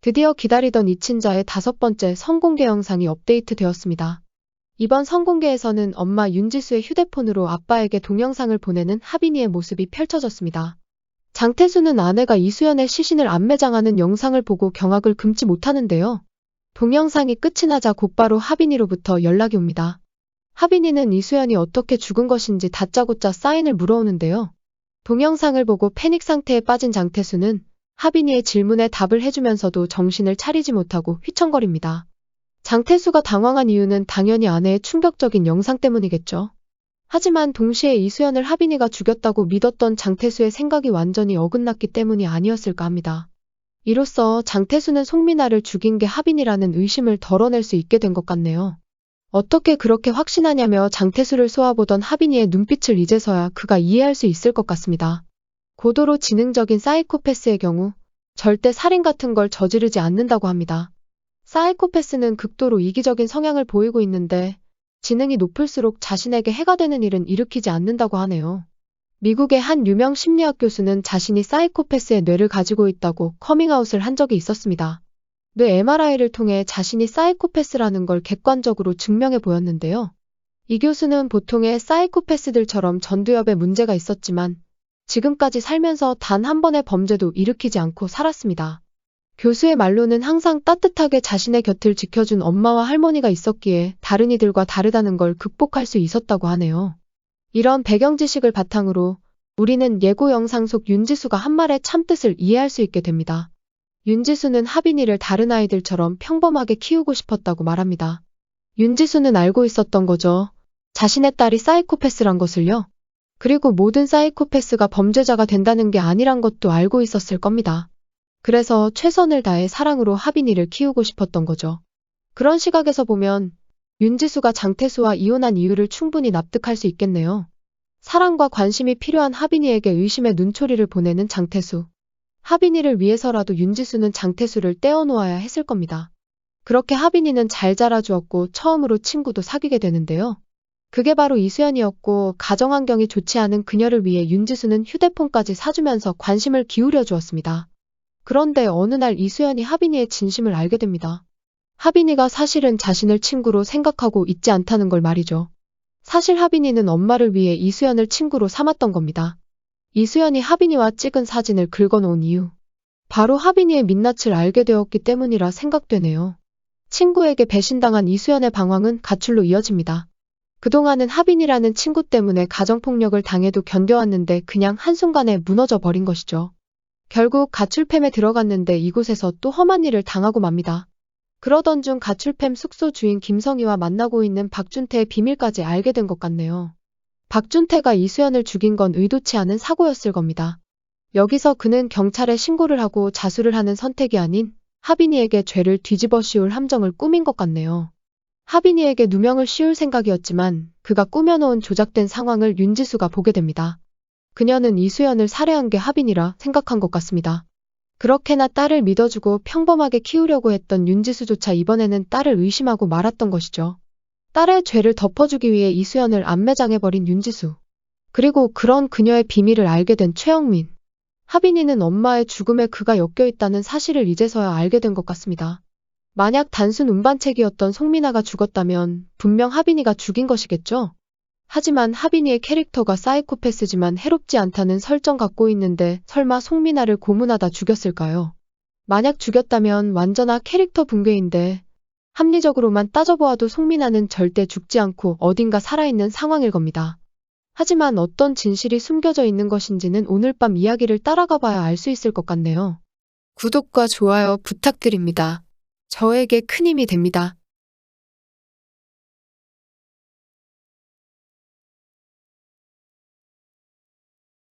드디어 기다리던 이친자의 5번째 성공개 영상이 업데이트되었습니다. 이번 성공개에서는 엄마 윤지수의 휴대폰으로 아빠에게 동영상을 보내는 하빈이의 모습이 펼쳐졌습니다. 장태수는 아내가 이수연의 시신을 안매장하는 영상을 보고 경악을 금치 못하는데요. 동영상이 끝이 나자 곧바로 하빈이로부터 연락이 옵니다. 하빈이는 이수연이 어떻게 죽은 것인지 다짜고짜 사인을 물어오는데요. 동영상을 보고 패닉 상태에 빠진 장태수는 하빈이의 질문에 답을 해주면서도 정신을 차리지 못하고 휘청거립니다. 장태수가 당황한 이유는 당연히 아내의 충격적인 영상 때문이겠죠. 하지만 동시에 이수연을 하빈이가 죽였다고 믿었던 장태수의 생각이 완전히 어긋났기 때문이 아니었을까 합니다. 이로써 장태수는 송민아를 죽인 게 하빈이라는 의심을 덜어낼 수 있게 된 것 같네요. 어떻게 그렇게 확신하냐며 장태수를 쏘아보던 하빈이의 눈빛을 이제서야 그가 이해할 수 있을 것 같습니다. 고도로 지능적인 사이코패스의 경우 절대 살인 같은 걸 저지르지 않는다고 합니다. 사이코패스는 극도로 이기적인 성향을 보이고 있는데 지능이 높을수록 자신에게 해가 되는 일은 일으키지 않는다고 하네요. 미국의 한 유명 심리학 교수는 자신이 사이코패스의 뇌를 가지고 있다고 커밍아웃을 한 적이 있었습니다. 뇌 MRI를 통해 자신이 사이코패스라는 걸 객관적으로 증명해 보였는데요. 이 교수는 보통의 사이코패스들처럼 전두엽에 문제가 있었지만 지금까지 살면서 단 한 번의 범죄도 일으키지 않고 살았습니다. 교수의 말로는 항상 따뜻하게 자신의 곁을 지켜준 엄마와 할머니가 있었기에 다른 이들과 다르다는 걸 극복할 수 있었다고 하네요. 이런 배경 지식을 바탕으로 우리는 예고 영상 속 윤지수가 한 말의 참뜻을 이해할 수 있게 됩니다. 윤지수는 하빈이를 다른 아이들처럼 평범하게 키우고 싶었다고 말합니다. 윤지수는 알고 있었던 거죠. 자신의 딸이 사이코패스란 것을요. 그리고 모든 사이코패스가 범죄자가 된다는 게 아니란 것도 알고 있었을 겁니다. 그래서 최선을 다해 사랑으로 하빈이를 키우고 싶었던 거죠. 그런 시각에서 보면 윤지수가 장태수와 이혼한 이유를 충분히 납득할 수 있겠네요. 사랑과 관심이 필요한 하빈이에게 의심의 눈초리를 보내는 장태수. 하빈이를 위해서라도 윤지수는 장태수를 떼어놓아야 했을 겁니다. 그렇게 하빈이는 잘 자라주었고 처음으로 친구도 사귀게 되는데요. 그게 바로 이수연이었고 가정환경이 좋지 않은 그녀를 위해 윤지수는 휴대폰까지 사주면서 관심을 기울여 주었습니다. 그런데 어느 날 이수연이 하빈이의 진심을 알게 됩니다. 하빈이가 사실은 자신을 친구로 생각하고 있지 않다는 걸 말이죠. 사실 하빈이는 엄마를 위해 이수연을 친구로 삼았던 겁니다. 이수연이 하빈이와 찍은 사진을 긁어놓은 이유. 바로 하빈이의 민낯을 알게 되었기 때문이라 생각되네요. 친구에게 배신당한 이수연의 방황은 가출로 이어집니다. 그동안은 하빈이라는 친구 때문에 가정폭력을 당해도 견뎌왔는데 그냥 한순간에 무너져 버린 것이죠. 결국 가출팸에 들어갔는데 이곳에서 또 험한 일을 당하고 맙니다. 그러던 중 가출팸 숙소 주인 김성희와 만나고 있는 박준태의 비밀까지 알게 된 것 같네요. 박준태가 이수연을 죽인 건 의도치 않은 사고였을 겁니다. 여기서 그는 경찰에 신고를 하고 자수를 하는 선택이 아닌 하빈이에게 죄를 뒤집어 씌울 함정을 꾸민 것 같네요. 하빈이에게 누명을 씌울 생각이었지만 그가 꾸며놓은 조작된 상황을 윤지수가 보게 됩니다. 그녀는 이수연을 살해한 게 하빈이라 생각한 것 같습니다. 그렇게나 딸을 믿어주고 평범하게 키우려고 했던 윤지수조차 이번에는 딸을 의심하고 말았던 것이죠. 딸의 죄를 덮어주기 위해 이수연을 안매장해버린 윤지수. 그리고 그런 그녀의 비밀을 알게 된 최영민. 하빈이는 엄마의 죽음에 그가 엮여있다는 사실을 이제서야 알게 된 것 같습니다. 만약 단순 운반책이었던 송민아가 죽었다면 분명 하빈이가 죽인 것이겠죠? 하지만 하빈이의 캐릭터가 사이코패스지만 해롭지 않다는 설정 갖고 있는데 설마 송민아를 고문하다 죽였을까요? 만약 죽였다면 완전한 캐릭터 붕괴인데 합리적으로만 따져보아도 송민아는 절대 죽지 않고 어딘가 살아있는 상황일 겁니다. 하지만 어떤 진실이 숨겨져 있는 것인지는 오늘 밤 이야기를 따라가 봐야 알 수 있을 것 같네요. 구독과 좋아요 부탁드립니다. 저에게 큰 힘이 됩니다.